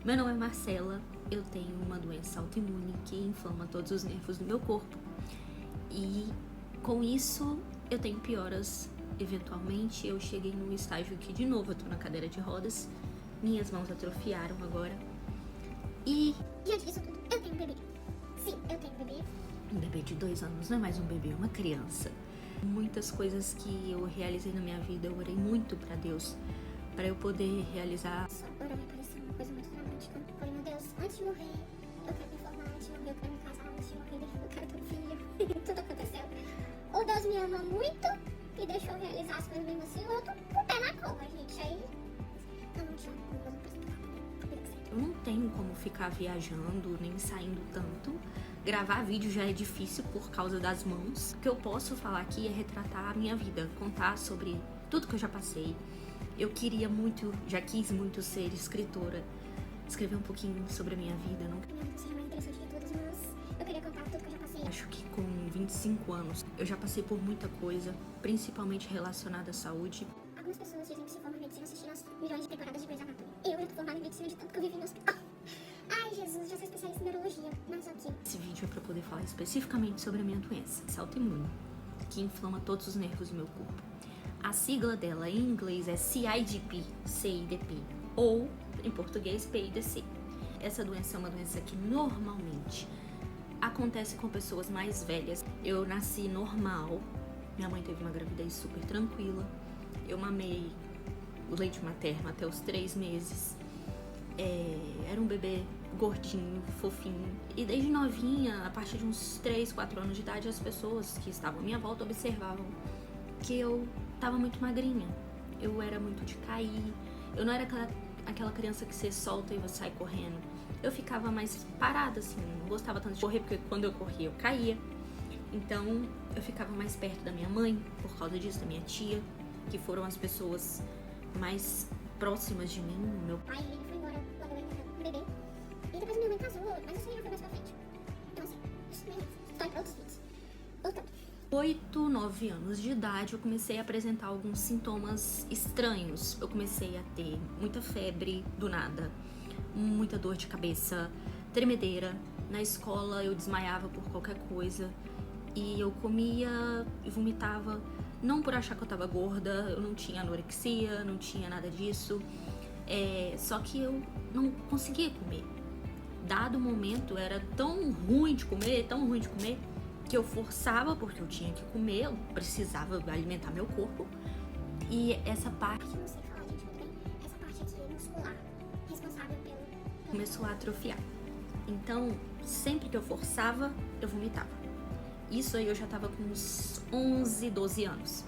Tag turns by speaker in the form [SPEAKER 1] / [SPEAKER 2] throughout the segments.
[SPEAKER 1] Meu nome é Marcela, eu tenho uma doença autoimune que inflama todos os nervos do meu corpo e com isso eu tenho pioras. Eventualmente eu cheguei num estágio que de novo eu tô na cadeira de rodas, minhas mãos atrofiaram agora e
[SPEAKER 2] diante disso tudo, eu tenho um bebê. Sim, eu tenho um bebê.
[SPEAKER 1] Um bebê de 2 anos, não é mais um bebê, é uma criança. Muitas coisas que eu realizei na minha vida, eu orei muito pra Deus, pra eu poder realizar.
[SPEAKER 2] Agora vai parecer uma coisa muito dramática. Falei, meu Deus, antes de morrer, eu quero me formar, antes de morrer, eu quero me casar, antes de morrer, eu quero ter um filho. Tudo aconteceu. Ou Deus me ama muito e deixou realizar as coisas mesmo assim, ou eu tô com o pé na cova, gente. Aí, eu não tinha como, eu não posso explicar.
[SPEAKER 1] Eu não tenho como ficar viajando, nem saindo tanto. Gravar vídeo já é difícil por causa das mãos. O que eu posso falar aqui é retratar a minha vida, contar sobre tudo que eu já passei. Eu queria muito, já quis muito ser escritora, escrever um pouquinho sobre a minha vida. Não
[SPEAKER 2] Minha vida seria mais interessante de todas, mas eu queria contar tudo que eu já passei.
[SPEAKER 1] Acho que com 25 anos eu já passei por muita coisa, principalmente relacionada à saúde.
[SPEAKER 2] Algumas pessoas dizem que se formam em medicina assistindo as milhões de temporadas de Grey's Anatomy. Eu já tô formada em medicina de tanto que eu vivi no hospital. Ai, Jesus, já sou especialista em neurologia, mas ok.
[SPEAKER 1] Esse vídeo é para poder falar especificamente sobre a minha doença, essa autoimune, que inflama todos os nervos do meu corpo. A sigla dela em inglês é CIDP, ou em português PIDC. Essa doença é uma doença que normalmente acontece com pessoas mais velhas. Eu nasci normal, minha mãe teve uma gravidez super tranquila, eu mamei o leite materno até os 3 meses. Era um bebê gordinho, fofinho. E desde novinha, a partir de uns 3, 4 anos de idade, as pessoas que estavam à minha volta observavam que eu tava muito magrinha. Eu era muito de cair. Eu não era aquela criança que você solta e você sai correndo. Eu ficava mais parada, assim. Não gostava tanto de correr, porque quando eu corria, eu caía. Então, eu ficava mais perto da minha mãe, por causa disso, da minha tia, que foram as pessoas mais próximas de mim. Meu
[SPEAKER 2] pai, ele foi embora logo com o bebê. E depois minha mãe casou, mas isso aí já foi mais pra frente. Então assim, isso mesmo, história pra outros vídeos. Voltando.
[SPEAKER 1] 8, 9 anos de idade, eu comecei a apresentar alguns sintomas estranhos. Eu comecei a ter muita febre do nada, muita dor de cabeça, tremedeira. Na escola eu desmaiava por qualquer coisa e eu comia e vomitava. Não por achar que eu tava gorda, eu não tinha anorexia, não tinha nada disso. Só que eu não conseguia comer. Dado o momento, era tão ruim de comer, que eu forçava porque eu tinha que comer, eu precisava alimentar meu corpo. E essa parte,
[SPEAKER 2] Eu não sei falar, gente, muito bem. Essa parte aqui muscular, responsável pelo...
[SPEAKER 1] começou a atrofiar. Então, sempre que eu forçava, eu vomitava. Isso aí eu já tava com uns 11, 12 anos.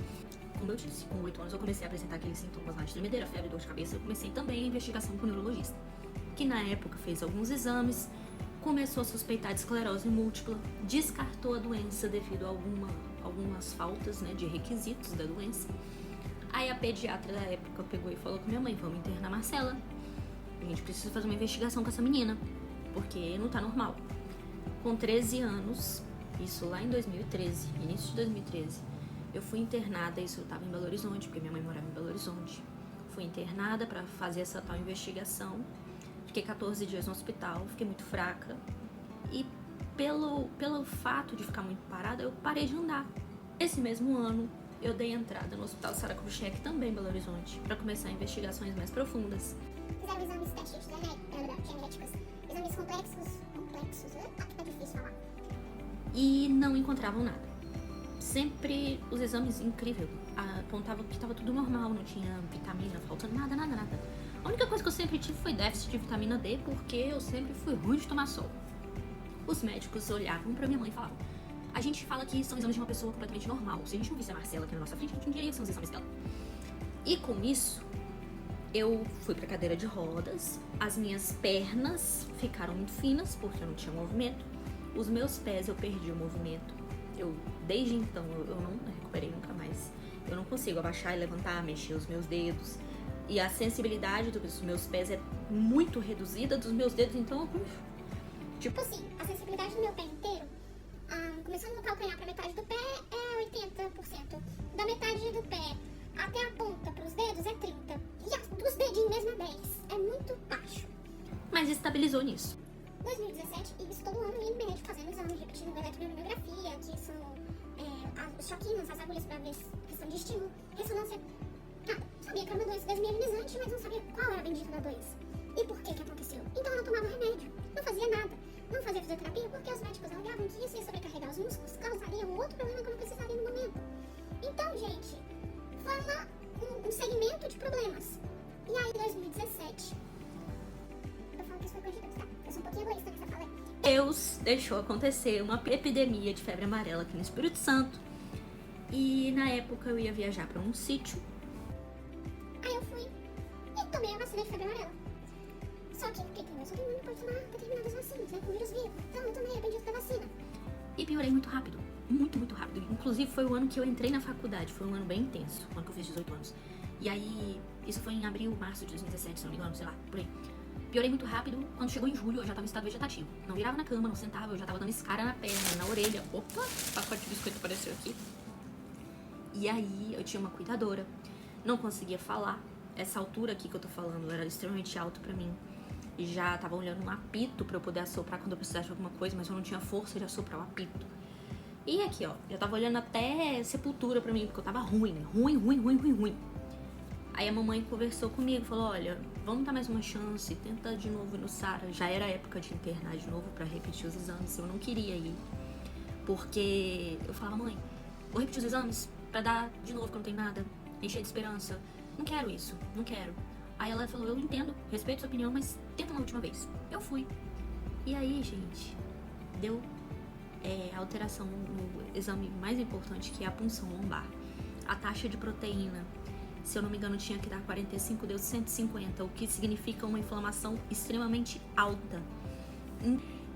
[SPEAKER 1] Como eu disse, com 8 anos eu comecei a apresentar aqueles sintomas lá de tremedeira, febre, dor de cabeça. Eu comecei também a investigação com o neurologista, que na época fez alguns exames, começou a suspeitar de esclerose múltipla, descartou a doença devido a algumas faltas, né, de requisitos da doença. Aí a pediatra da época pegou e falou com minha mãe, vamos internar a Marcela, a gente precisa fazer uma investigação com essa menina, porque não tá normal. Com 13 anos, isso lá em 2013, início de 2013, eu fui internada, isso eu tava em Belo Horizonte, porque minha mãe morava em Belo Horizonte. Fui internada pra fazer essa tal investigação. Fiquei 14 dias no hospital, fiquei muito fraca. E pelo fato de ficar muito parada, eu parei de andar. Esse mesmo ano, eu dei entrada no Hospital Sara Kubitschek, também em Belo Horizonte, pra começar investigações mais profundas.
[SPEAKER 2] Fizeram exames testes genéticos, exames complexos, aqui tá difícil falar.
[SPEAKER 1] E não encontravam nada. Sempre os exames, incrível, apontavam que estava tudo normal, não tinha vitamina, faltando nada. A única coisa que eu sempre tive foi déficit de vitamina D, porque eu sempre fui ruim de tomar sol. Os médicos olhavam pra minha mãe e falavam, a gente fala que são exames de uma pessoa completamente normal, se a gente não visse a Marcela aqui na nossa frente, a gente não diria que são os exames dela. E com isso, eu fui pra cadeira de rodas, as minhas pernas ficaram muito finas, porque eu não tinha movimento, os meus pés eu perdi o movimento. Desde então, eu não recuperei nunca mais. Eu não consigo abaixar e levantar, mexer os meus dedos. E a sensibilidade dos meus pés é muito reduzida dos meus dedos, então...
[SPEAKER 2] Tipo assim, a sensibilidade do meu pé inteiro, começando no calcanhar pra metade do pé, é 80%. Da metade do pé até a ponta pros dedos é 30%. E dos dedinhos mesmo é 10%. É muito baixo.
[SPEAKER 1] Mas
[SPEAKER 2] eletromiografia, que são os choquinhos, as agulhas para ver questão de estímulo, ressonância. Sabia que era uma doença desmielinizante, mas não sabia qual era a bendita da doença. E por que aconteceu? Então eu não tomava remédio, não fazia nada. Não fazia fisioterapia porque os médicos alegavam que isso ia sobrecarregar os músculos, causaria um outro problema que eu não precisaria no momento. Então, gente, foi um segmento de problemas. E aí, em 2017, eu falo que isso foi coisa de Deus, tá? Eu sou um pouquinho egoísta nessa fala.
[SPEAKER 1] Deus deixou acontecer uma epidemia de febre amarela aqui no Espírito Santo. E na época eu ia viajar para um sítio.
[SPEAKER 2] Aí eu fui e tomei a vacina de febre amarela. Só que, porque eu só não pode tomar determinadas vacinas, né? Com vírus vivo. Então eu tomei a bendita da vacina.
[SPEAKER 1] E piorei muito rápido. Muito, muito rápido. Inclusive foi o ano que eu entrei na faculdade. Foi um ano bem intenso. O ano que eu fiz 18 anos. E aí, isso foi em abril, março de 2017, se não me engano, sei lá, por aí. Piorei muito rápido. Quando chegou em julho, eu já tava em estado vegetativo. Não virava na cama, não sentava, eu já tava dando escara na perna, na orelha. Opa, o pacote de biscoito apareceu aqui. E aí, eu tinha uma cuidadora. Não conseguia falar. Essa altura aqui que eu tô falando era extremamente alto pra mim. E já tava olhando um apito pra eu poder assoprar quando eu precisasse de alguma coisa, mas eu não tinha força de assoprar o apito. E aqui, ó, já tava olhando até sepultura pra mim, porque eu tava ruim, né? Ruim. Aí a mamãe conversou comigo, falou, olha, vamos dar mais uma chance, tenta de novo ir no Sara. Já era época de internar de novo pra repetir os exames, eu não queria ir. Porque eu falava, mãe, vou repetir os exames pra dar de novo que eu não tenho nada, encher de esperança. Não quero isso, não quero. Aí ela falou, eu entendo, respeito sua opinião, mas tenta uma última vez. Eu fui. E aí, gente, deu alteração no exame mais importante, que é a punção lombar. A taxa de proteína, se eu não me engano, tinha que dar 45, deu 150, o que significa uma inflamação extremamente alta.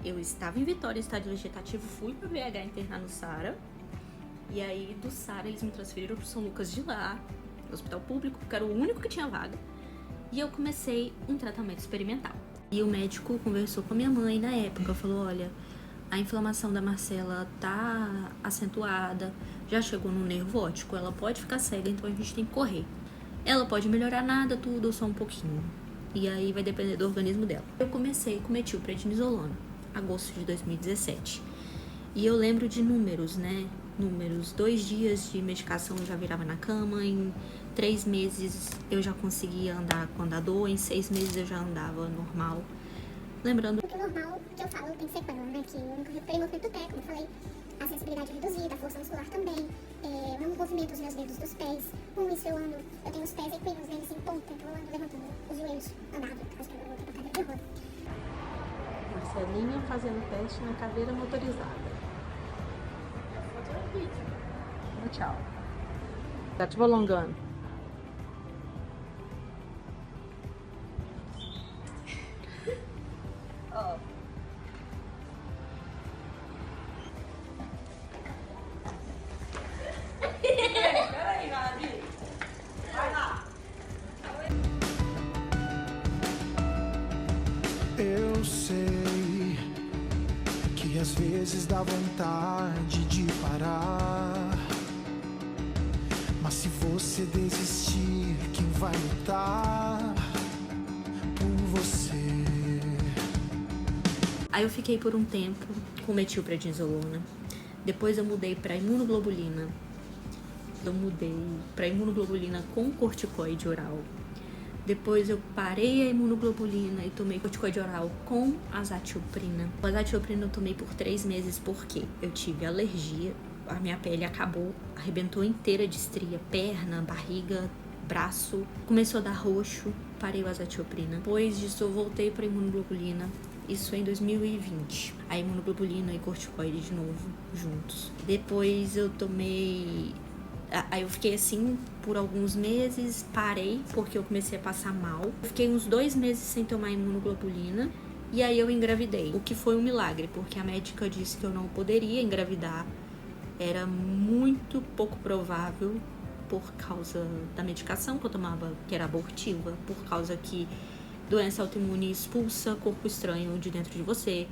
[SPEAKER 1] Eu estava em Vitória, estádio vegetativo, fui pro BH internar no Sara. E aí, do Sara, eles me transferiram pro São Lucas de lá, hospital público, porque era o único que tinha vaga. E eu comecei um tratamento experimental. E o médico conversou com a minha mãe na época, falou, olha, a inflamação da Marcela tá acentuada, já chegou no nervo óptico, ela pode ficar cega, então a gente tem que correr. Ela pode melhorar nada, tudo, só um pouquinho. E aí vai depender do organismo dela. Eu comecei com metilprednisolona, agosto de 2017. E eu lembro de números, né? Números, 2 dias de medicação eu já virava na cama, em 3 meses eu já conseguia andar com andador, em 6 meses eu já andava normal. Lembrando
[SPEAKER 2] que o normal, que eu falo, tem sequela, né? Que eu nunca recuperei movimento do pé, como eu falei, a sensibilidade reduzida, a força muscular também, eu não movimento os meus dedos dos pés. Com isso eu ando, eu tenho os pés equinos, né? Em ponta, então eu ando levantando os joelhos, andava, por causa que eu vou ter cadeira de roda.
[SPEAKER 3] Marcelinha fazendo teste na cadeira motorizada. Tchau. Tá te alongando.
[SPEAKER 1] Peraí, Gabi. Vai lá.
[SPEAKER 4] Eu sei que às vezes dá vontade de parar, mas se você desistir, quem vai lutar por você?
[SPEAKER 1] Aí eu fiquei por um tempo com metilprednisolona. Depois eu mudei para imunoglobulina. Eu mudei para imunoglobulina com corticoide oral. Depois eu parei a imunoglobulina e tomei corticoide oral com azatioprina. A azatioprina eu tomei por 3 meses porque eu tive alergia, a minha pele acabou, arrebentou inteira de estria, perna, barriga, braço. Começou a dar roxo, parei o azatioprina. Depois disso eu voltei para imunoglobulina. Isso em 2020. A imunoglobulina e corticoide de novo, juntos. Depois eu tomei... Aí eu fiquei assim por alguns meses, parei porque eu comecei a passar mal. Fiquei uns 2 meses sem tomar imunoglobulina e aí eu engravidei. O que foi um milagre, porque a médica disse que eu não poderia engravidar. Era muito pouco provável por causa da medicação que eu tomava, que era abortiva, por causa que doença autoimune expulsa corpo estranho de dentro de você.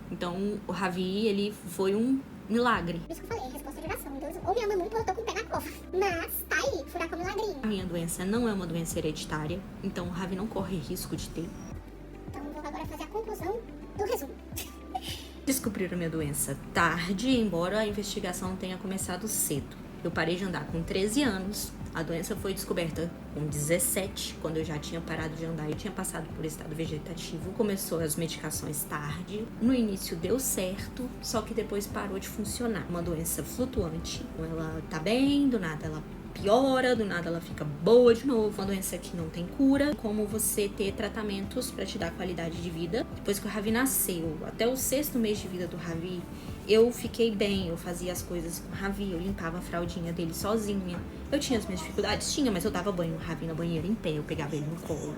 [SPEAKER 1] Então, o Ravi, ele foi um milagre.
[SPEAKER 2] Por isso que eu falei, resposta de oração. Então, ou me ama muito ou eu tô com o pé na cova. Mas, tá aí, furar com o milagrinho.
[SPEAKER 1] A minha doença não é uma doença hereditária, então o Ravi não corre risco de ter.
[SPEAKER 2] Então, vou agora fazer a conclusão do resumo.
[SPEAKER 1] Descobriram minha doença tarde, embora a investigação tenha começado cedo. Eu parei de andar com 13 anos. A doença foi descoberta com 17, quando eu já tinha parado de andar e tinha passado por estado vegetativo. Começou as medicações tarde. No início deu certo, só que depois parou de funcionar. Uma doença flutuante. Ela tá bem, do nada ela piora, do nada ela fica boa de novo. Uma doença que não tem cura. Como você ter tratamentos pra te dar qualidade de vida. Depois que o Ravi nasceu, até o 6º mês de vida do Ravi, eu fiquei bem, eu fazia as coisas com o Ravi, eu limpava a fraldinha dele sozinha. Eu tinha as minhas dificuldades? Tinha, mas eu dava banho no Ravi na banheira em pé, eu pegava ele no colo.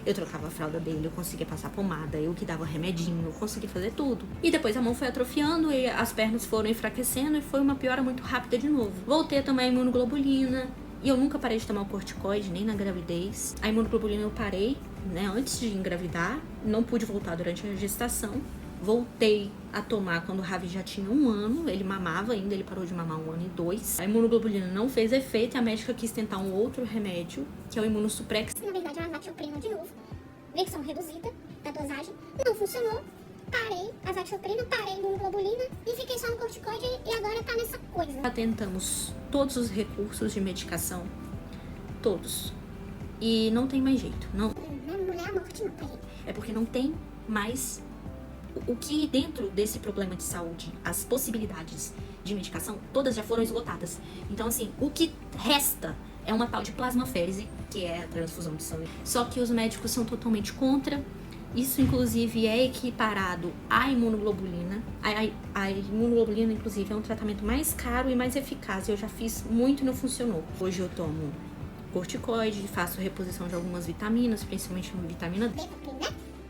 [SPEAKER 1] Eu trocava a fralda dele, eu conseguia passar pomada, eu que dava remedinho, eu conseguia fazer tudo. E depois a mão foi atrofiando e as pernas foram enfraquecendo e foi uma piora muito rápida de novo. Voltei a tomar a imunoglobulina e eu nunca parei de tomar o corticoide, nem na gravidez. A imunoglobulina eu parei, né, antes de engravidar, não pude voltar durante a gestação. Voltei a tomar quando o Ravi já tinha 1 ano, ele mamava ainda, ele parou de mamar 1 ano e 2. A imunoglobulina não fez efeito e a médica quis tentar um outro remédio, que é o imunossuprex.
[SPEAKER 2] Na verdade, a azathioprina de novo, versão reduzida da dosagem, não funcionou. Parei a azathioprina, parei a imunoglobulina e fiquei só no corticoide e agora tá nessa coisa.
[SPEAKER 1] Já tentamos todos os recursos de medicação, todos, e não tem mais jeito, não.
[SPEAKER 2] Não é a morte não, tá, gente?
[SPEAKER 1] É porque não tem mais. O que dentro desse problema de saúde, as possibilidades de medicação, todas já foram esgotadas. Então, assim, o que resta é uma tal de plasmaférese, que é a transfusão de sangue. Só que os médicos são totalmente contra. Isso, inclusive, é equiparado à imunoglobulina. A imunoglobulina, inclusive, é um tratamento mais caro e mais eficaz. Eu já fiz muito e não funcionou. Hoje eu tomo corticoide, faço reposição de algumas vitaminas, principalmente vitamina D.
[SPEAKER 2] Né?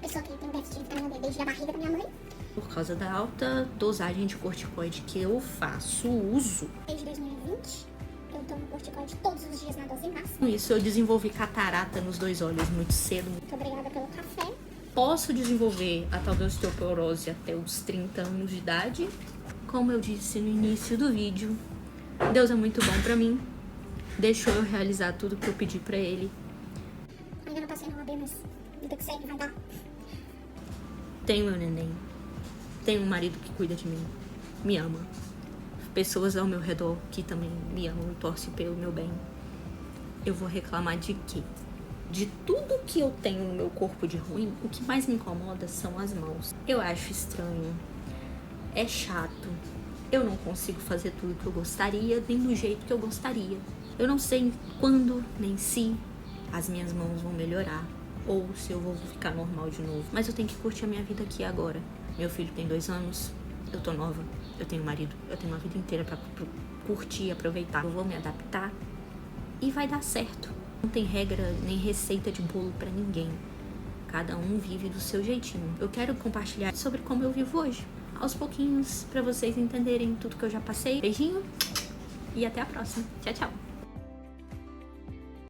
[SPEAKER 2] Pessoa que tem déficit de vitamina D desde a barriga da minha mãe.
[SPEAKER 1] Por causa da alta dosagem de corticoide que eu faço uso.
[SPEAKER 2] Desde 2020, eu tomo corticoide todos os dias na dose máxima.
[SPEAKER 1] Com isso, eu desenvolvi catarata nos 2 olhos muito cedo.
[SPEAKER 2] Muito obrigada pelo café.
[SPEAKER 1] Posso desenvolver a tal da osteoporose até os 30 anos de idade. Como eu disse no início do vídeo, Deus é muito bom pra mim. Deixou eu realizar tudo que eu pedi pra Ele.
[SPEAKER 2] Ainda não passei na OAB, mas vida que segue vai dar.
[SPEAKER 1] Tenho meu neném. Tenho um marido que cuida de mim. Me ama. Pessoas ao meu redor que também me amam e torcem pelo meu bem. Eu vou reclamar de quê? De tudo que eu tenho no meu corpo de ruim, o que mais me incomoda são as mãos. Eu acho estranho. É chato. Eu não consigo fazer tudo que eu gostaria, nem do jeito que eu gostaria. Eu não sei quando, nem se as minhas mãos vão melhorar. Ou se eu vou ficar normal de novo. Mas eu tenho que curtir a minha vida aqui agora. Meu filho tem 2 anos, eu tô nova, eu tenho marido, eu tenho uma vida inteira pra curtir, aproveitar. Eu vou me adaptar e vai dar certo. Não tem regra nem receita de bolo pra ninguém. Cada um vive do seu jeitinho. Eu quero compartilhar sobre como eu vivo hoje, aos pouquinhos, pra vocês entenderem tudo que eu já passei. Beijinho e até a próxima. Tchau, tchau.